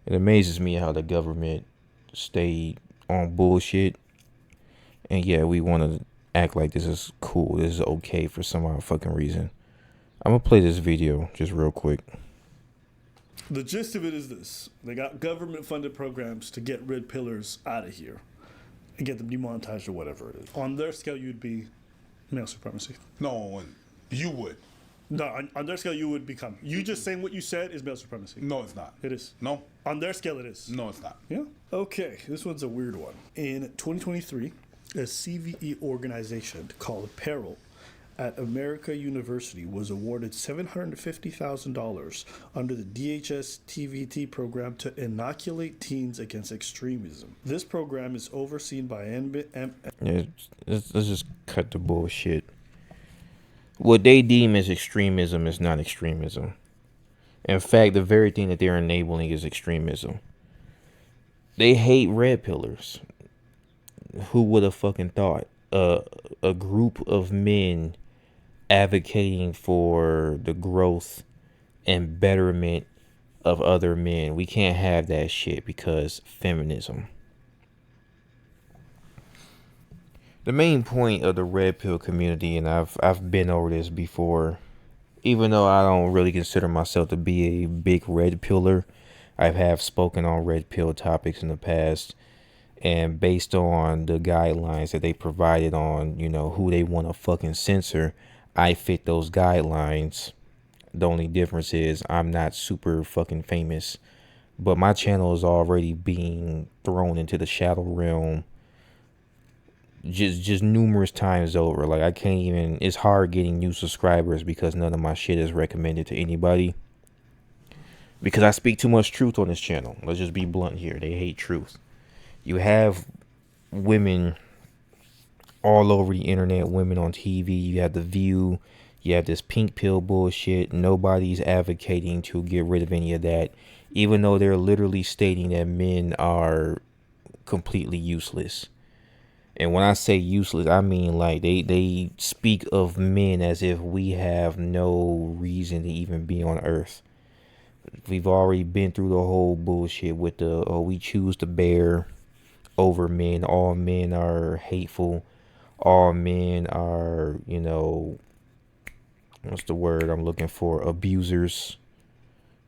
It amazes me how the government stayed on bullshit, and yeah, we want to act like this is cool, this is okay for some odd fucking reason. I'm gonna play this video just real quick. The gist of it is this: they got government-funded programs to get red pillars out of here and get them demonetized or whatever it is. On their scale, you'd be male supremacy. No, you would. No, on their scale, you would become. You just saying what you said is male supremacy. No, it's not. It is. No, On their scale, it is. no, it's not. Yeah. Okay, this one's a weird one. In 2023, a CVE organization called Peril at America University was awarded $750,000 under the DHS TVT program to inoculate teens against extremism. This program is overseen by Yeah, let's just cut the bullshit. What they deem as extremism is not extremism. In fact, the very thing that they're enabling is extremism. They hate red pillars. Who would have fucking thought? A group of men advocating for the growth and betterment of other men. We can't have that shit because feminism. The main point of the red pill community, and I've been over this before, even though I don't really consider myself to be a big red pillar, I have spoken on red pill topics in the past, and based on the guidelines that they provided on, who they want to fucking censor, I fit those guidelines. The only difference is I'm not super fucking famous, but my channel is already being thrown into the shadow realm just numerous times over. Like, I can't even, it's hard getting new subscribers because none of my shit is recommended to anybody, because I speak too much truth on this channel. Let's just be blunt here. They hate truth. You have women all over the internet, women on TV. You have The View. You have this pink pill bullshit. Nobody's advocating to get rid of any of that, even though they're literally stating that men are completely useless. And when I say useless, I mean like they speak of men as if we have no reason to even be on earth. We've already been through the whole bullshit with the, we choose to bear over men. All men are hateful. All men are, what's the word I'm looking for? Abusers,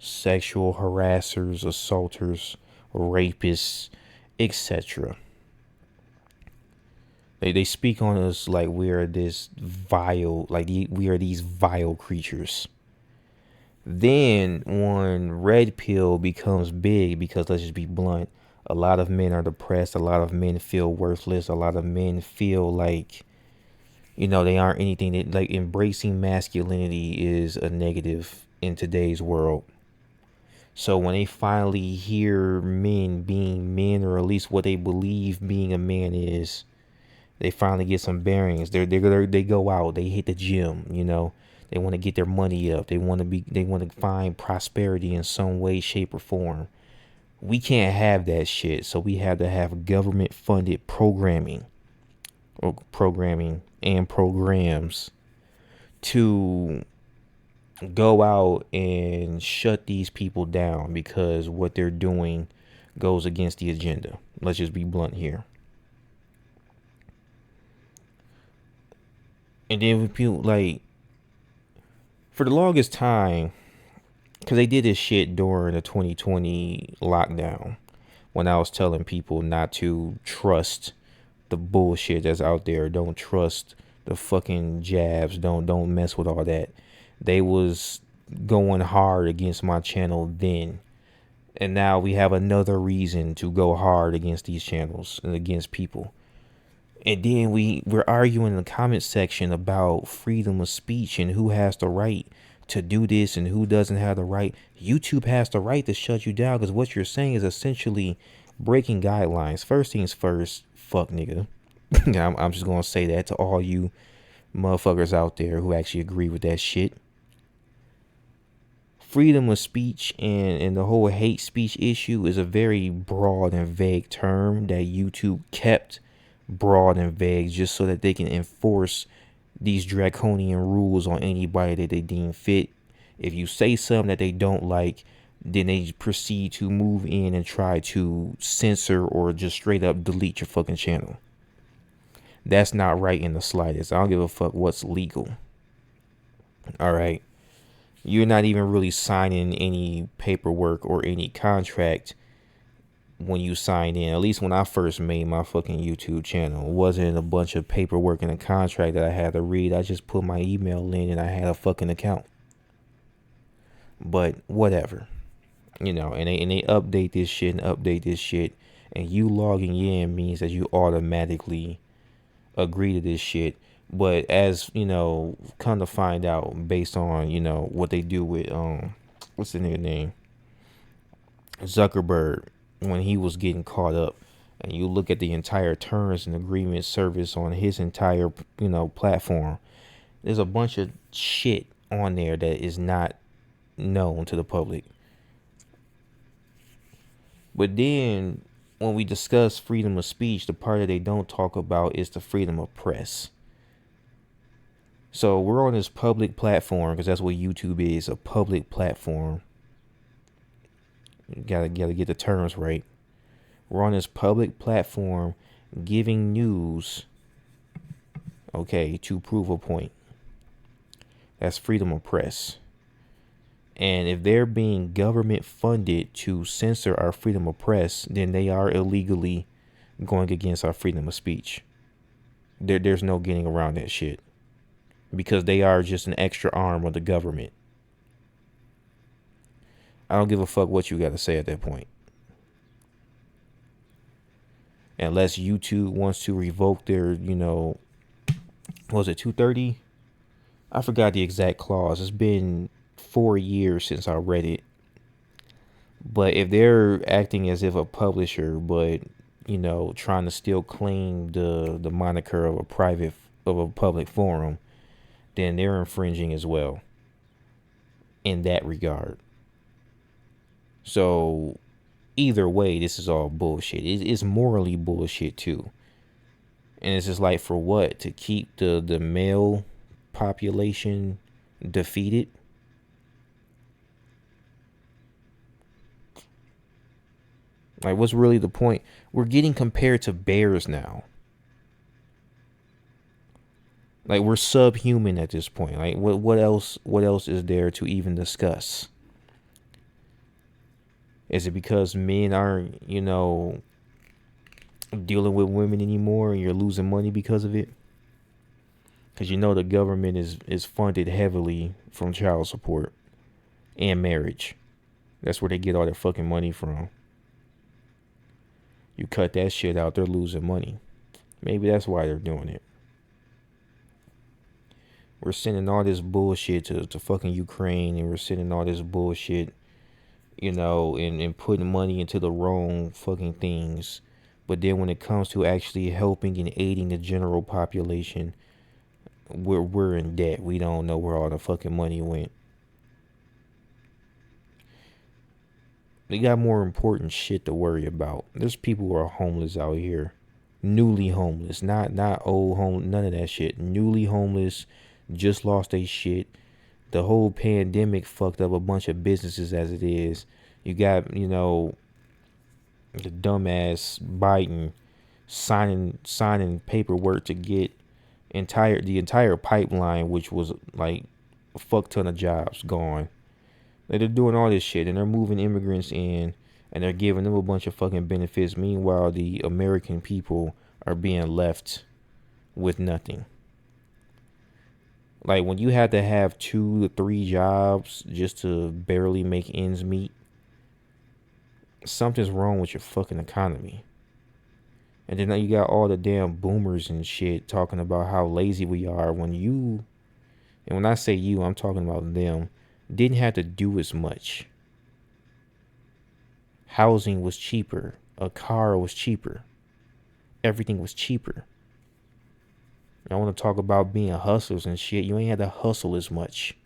sexual harassers, assaulters, rapists, etc. They speak on us like we are this vile, we are these vile creatures. Then when red pill becomes big, because let's just be blunt, a lot of men are depressed, a lot of men feel worthless, a lot of men feel like, they aren't anything. Like, embracing masculinity is a negative in today's world. So when they finally hear men being men, or at least what they believe being a man is, they finally get some bearings. They go out. They hit the gym. They want to get their money up. They want to find prosperity in some way, shape, or form. We can't have that shit. So we have to have government funded programming and programs to go out and shut these people down, because what they're doing goes against the agenda. Let's just be blunt here. And then people, like, for the longest time, because they did this shit during the 2020 lockdown, when I was telling people not to trust the bullshit that's out there, don't trust the fucking jabs, don't mess with all that. They was going hard against my channel then, and now we have another reason to go hard against these channels and against people. And then we're arguing in the comment section about freedom of speech and who has the right to do this and who doesn't have the right. YouTube has the right to shut you down because what you're saying is essentially breaking guidelines. First things first, fuck nigga. I'm just going to say that to all you motherfuckers out there who actually agree with that shit. Freedom of speech and the whole hate speech issue is a very broad and vague term that YouTube kept broad and vague just so that they can enforce these draconian rules on anybody that they deem fit. If you say something that they don't like, then they proceed to move in and try to censor or just straight up delete your fucking channel. That's not right in the slightest. I don't give a fuck what's legal. All right. You're not even really signing any paperwork or any contract when you sign in. At least when I first made my fucking YouTube channel, it wasn't a bunch of paperwork and a contract that I had to read. I just put my email in and I had a fucking account. But whatever. You know, and they update this shit and update this shit. And you logging in means that you automatically agree to this shit. But as you know, come to find out, based on what they do with what's the nigga name, Zuckerberg, when he was getting caught up, and you look at the entire terms and agreement service on his entire platform, there's a bunch of shit on there that is not known to the public. But then when we discuss freedom of speech, the part that they don't talk about is the freedom of press. So we're on this public platform, because that's what YouTube is, a public platform. You gotta get the terms right. We're on this public platform giving news, okay, to prove a point. That's freedom of press. And if they're being government funded to censor our freedom of press, then they are illegally going against our freedom of speech. There's no getting around that shit. Because they are just an extra arm of the government. I don't give a fuck what you got to say at that point. Unless YouTube wants to revoke their, was it 230? I forgot the exact clause. It's been 4 years since I read it. But if they're acting as if a publisher, but, trying to still claim the moniker of a public forum, then they're infringing as well in that regard. So either way, this is all bullshit. It's morally bullshit too. And it's just like, for what? To keep the male population defeated? Like, what's really the point? We're getting compared to bears now. Like, we're subhuman at this point. Like, what else is there to even discuss? Is it because men aren't, dealing with women anymore and you're losing money because of it? Because the government is funded heavily from child support and marriage. That's where they get all their fucking money from. You cut that shit out, they're losing money. Maybe that's why they're doing it. We're sending all this bullshit to fucking Ukraine, and we're sending all this bullshit, and putting money into the wrong fucking things. But then when it comes to actually helping and aiding the general population, we're in debt. We don't know where all the fucking money went. They got more important shit to worry about. There's people who are homeless out here. Newly homeless. Not old home, none of that shit. Newly homeless. Just lost their shit. The whole pandemic fucked up a bunch of businesses as it is. You got, the dumbass Biden signing paperwork to get the entire pipeline, which was like a fuck ton of jobs, gone. Like, they're doing all this shit and they're moving immigrants in and they're giving them a bunch of fucking benefits. Meanwhile, the American people are being left with nothing. Like, when you have to have 2 to 3 jobs just to barely make ends meet, something's wrong with your fucking economy. And then you got all the damn boomers and shit talking about how lazy we are, when you, and when I say you, I'm talking about them, didn't have to do as much. Housing was cheaper. A car was cheaper. Everything was cheaper. I want to talk about being hustlers and shit. You ain't had to hustle as much.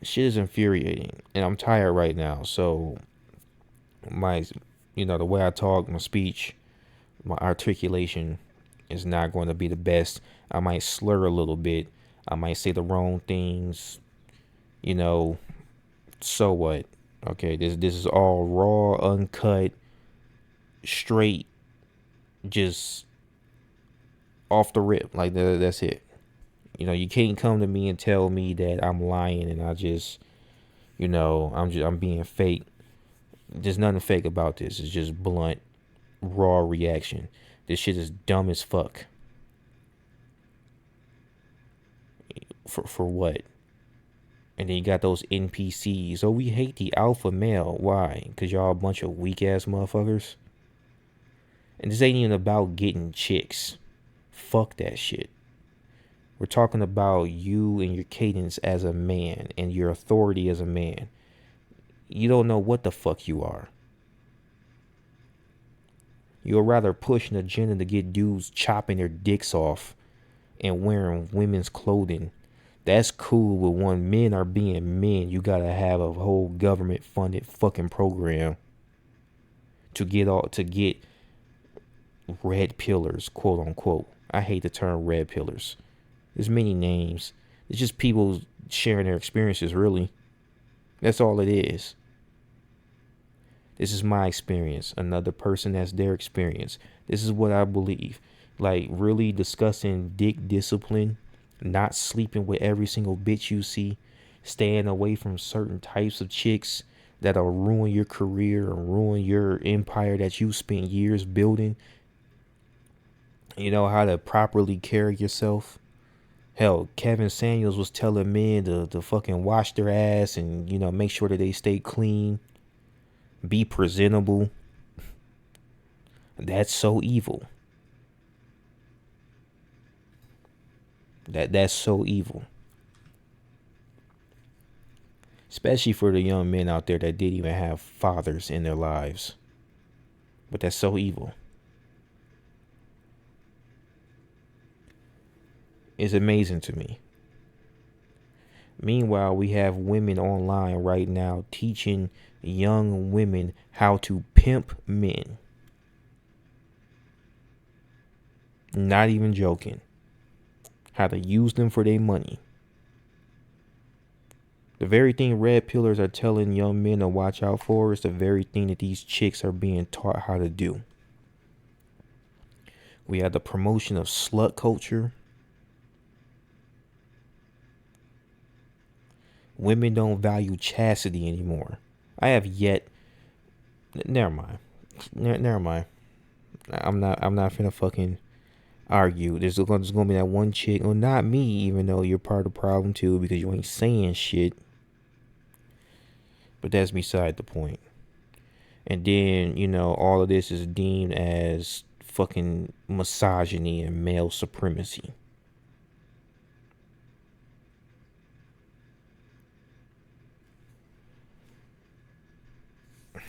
Shit is infuriating. And I'm tired right now. So my, the way I talk, my speech, my articulation is not going to be the best. I might slur a little bit. I might say the wrong things. You know, so what? Okay, this is all raw, uncut, straight, just off the rip. Like that's it. You know, you can't come to me and tell me that I'm lying and I just, I'm being fake. There's nothing fake about this. It's just blunt, raw reaction. This shit is dumb as fuck. For what? And then you got those NPCs. Oh, we hate the alpha male. Why? Because y'all a bunch of weak ass motherfuckers. And this ain't even about getting chicks. Fuck that shit. We're talking about you and your cadence as a man and your authority as a man. You don't know what the fuck you are. You'll rather push an agenda to get dudes chopping their dicks off and wearing women's clothing. That's cool, but when men are being men, you gotta have a whole government funded fucking program to get red pillars, quote unquote. I hate the term red pillars. There's many names. It's just people sharing their experiences, really. That's all it is. This is my experience. Another person has their experience. This is what I believe. Like, really discussing dick discipline, not sleeping with every single bitch you see, staying away from certain types of chicks that'll ruin your career or ruin your empire that you spent years building. You know how to properly carry yourself. Hell, Kevin Samuels was telling men to fucking wash their ass and, make sure that they stay clean, be presentable. That's so evil. That's so evil. Especially for the young men out there that didn't even have fathers in their lives. But that's so evil. It's amazing to me. Meanwhile, we have women online right now teaching young women how to pimp men. Not even joking. How to use them for their money. The very thing red pillars are telling young men to watch out for is the very thing that these chicks are being taught how to do. We have the promotion of slut culture. Women don't value chastity anymore. I have yet. Never mind. Never mind. I'm not finna fucking argue. There's gonna be that one chick. Well, not me, even though you're part of the problem too, because you ain't saying shit. But that's beside the point. And then, all of this is deemed as fucking misogyny and male supremacy.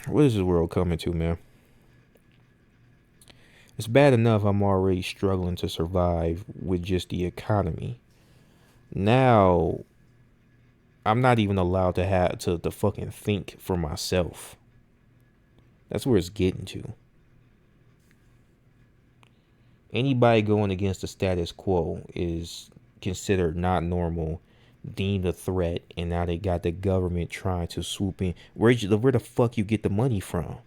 What is this world coming to, man? It's bad enough I'm already struggling to survive with just the economy. Now, I'm not even allowed to have to fucking think for myself. That's where it's getting to. Anybody going against the status quo is considered not normal, deemed a threat, and now they got the government trying to swoop in. Where the fuck you get the money from?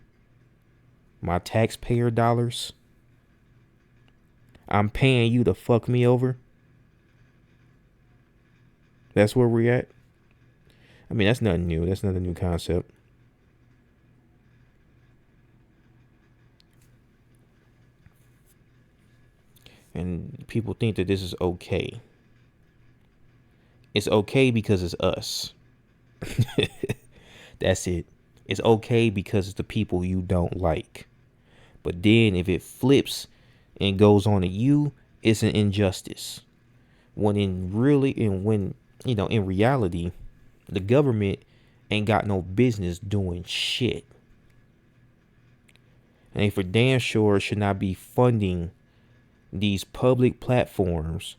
My taxpayer dollars? I'm paying you to fuck me over? That's where we're at? I mean, that's nothing new. That's not a new concept. And people think that this is okay. It's okay because it's us. That's it. It's okay because it's the people you don't like. But then if it flips and goes on to you, it's an injustice. In reality, the government ain't got no business doing shit. And they for damn sure should not be funding these public platforms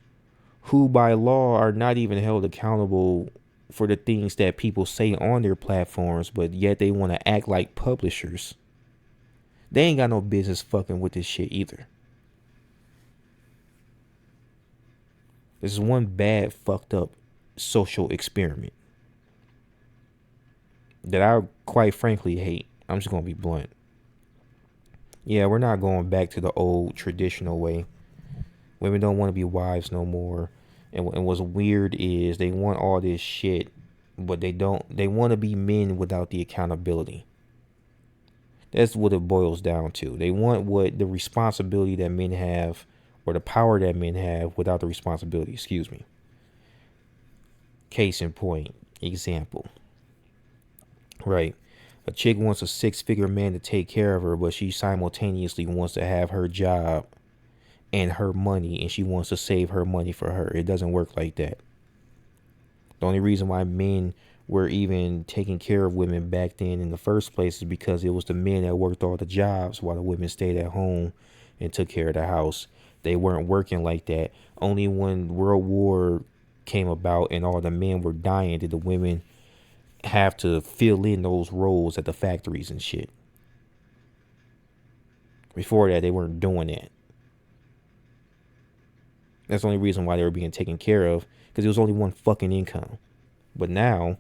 who by law are not even held accountable for the things that people say on their platforms, but yet they want to act like publishers. They ain't got no business fucking with this shit either. This is one bad fucked up social experiment. that I quite frankly hate. I'm just gonna be blunt. Yeah, we're not going back to the old traditional way. Women don't want to be wives no more. And what's weird is they want all this shit, but they don't. They want to be men without the accountability. That's what it boils down to. They want what the responsibility that men have, or the power that men have, without the responsibility. Excuse me. Case in point, example. Right. A chick wants a six-figure man to take care of her, but she simultaneously wants to have her job and her money, and she wants to save her money for her. It doesn't work like that. The only reason why men were even taking care of women back then in the first place is because it was the men that worked all the jobs while the women stayed at home and took care of the house. They weren't working like that. Only when World War came about and all the men were dying did the women have to fill in those roles at the factories and shit. Before that, they weren't doing that. That's the only reason why they were being taken care of, because it was only one fucking income. But now,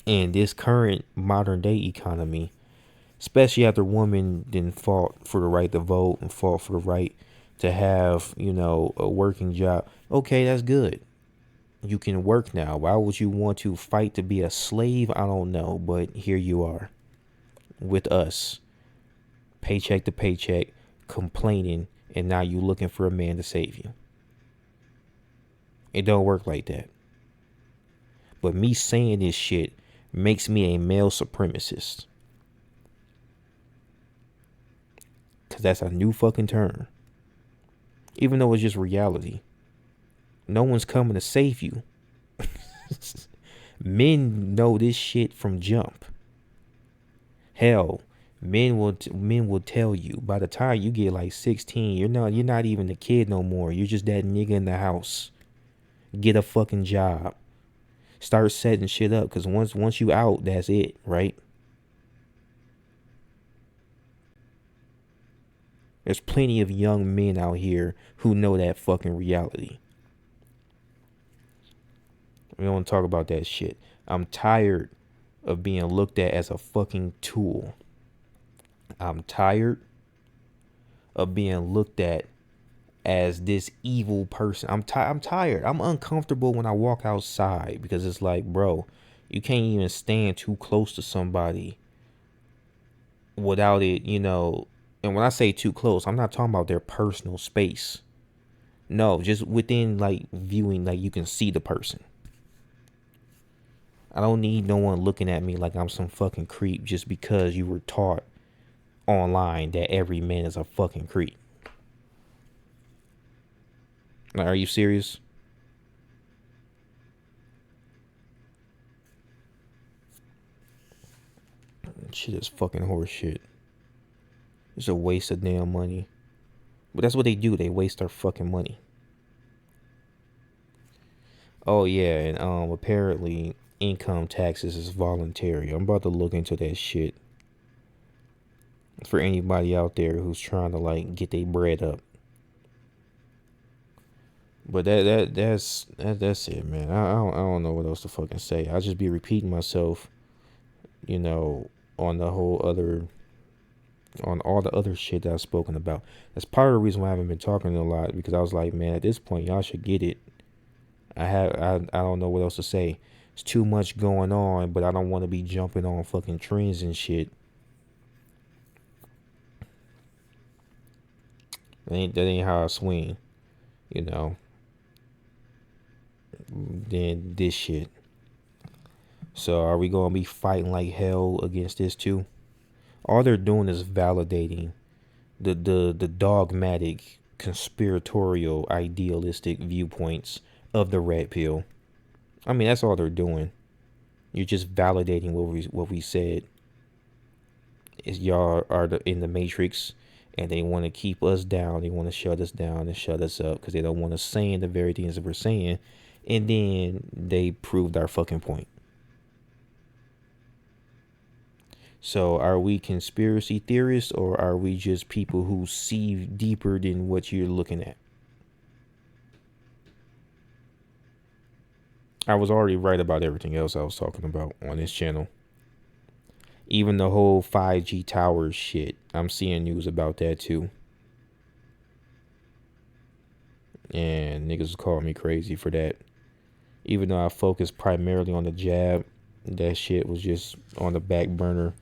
in this current modern day economy, especially after women then fought for the right to vote and fought for the right to have, a working job. Okay, that's good. You can work now. Why would you want to fight to be a slave? I don't know, but here you are with us, paycheck to paycheck, complaining, and now you looking for a man to save you. It don't work like that. But me saying this shit makes me a male supremacist. Because that's a new fucking term. Even though it's just reality. No one's coming to save you. Men know this shit from jump. Hell, men will tell you by the time you get like 16, you're not even a kid no more. You're just that nigga in the house. Get a fucking job. Start setting shit up, because once you out, that's it, right? There's plenty of young men out here who know that fucking reality. We don't want to talk about that shit. I'm tired of being looked at as a fucking tool. I'm tired of being looked at as this evil person. I'm tired. I'm uncomfortable when I walk outside, because it's like, bro, you can't even stand too close to somebody without it, And when I say too close, I'm not talking about their personal space. No, just within like viewing, like you can see the person. I don't need no one looking at me like I'm some fucking creep just because you were taught online that every man is a fucking creep. Like, are you serious? Shit is fucking horse shit. It's a waste of damn money. But that's what they do. They waste our fucking money. Oh yeah, and apparently income taxes is voluntary. I'm about to look into that shit. For anybody out there who's trying to like get their bread up. But that's it, man. I don't know what else to fucking say. I just be repeating myself, on the whole other, on all the other shit that I've spoken about. That's part of the reason why I haven't been talking a lot, because I was like, man, at this point y'all should get it. I don't know what else to say. It's too much going on, but I don't want to be jumping on fucking trends and shit. That ain't how I swing, Then this shit. So are we gonna be fighting like hell against this too? All they're doing is validating the dogmatic, conspiratorial, idealistic viewpoints of the red pill. I mean, that's all they're doing. You're just validating what we said. Is y'all are in the matrix, and they want to keep us down. They want to shut us down and shut us up because they don't want us saying the very things that we're saying, and then they proved our fucking point. So are we conspiracy theorists, or are we just people who see deeper than what you're looking at? I was already right about everything else I was talking about on this channel. Even the whole 5G towers shit. I'm seeing news about that too. And niggas call me crazy for that. Even though I focused primarily on the jab, that shit was just on the back burner.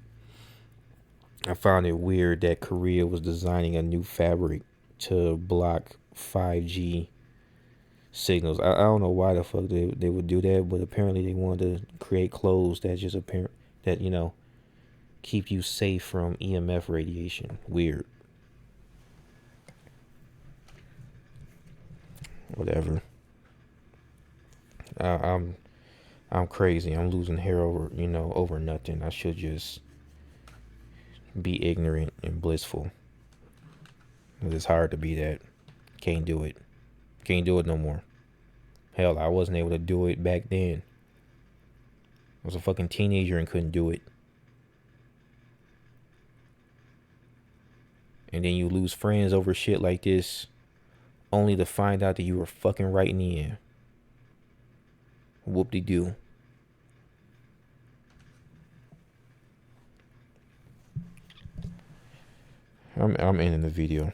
I found it weird that Korea was designing a new fabric to block 5G signals. I don't know why the fuck they would do that, but apparently they wanted to create clothes that just apparent that, you know, keep you safe from EMF radiation. Weird. Whatever. I, I'm I'm crazy. I'm losing hair over, over nothing. I should just be ignorant and blissful. It's hard to be that. Can't do it. Can't do it no more. Hell, I wasn't able to do it back then. I was a fucking teenager and couldn't do it. And then you lose friends over shit like this, only to find out that you were fucking right in the end. Whoop-de-doo. I'm ending the video.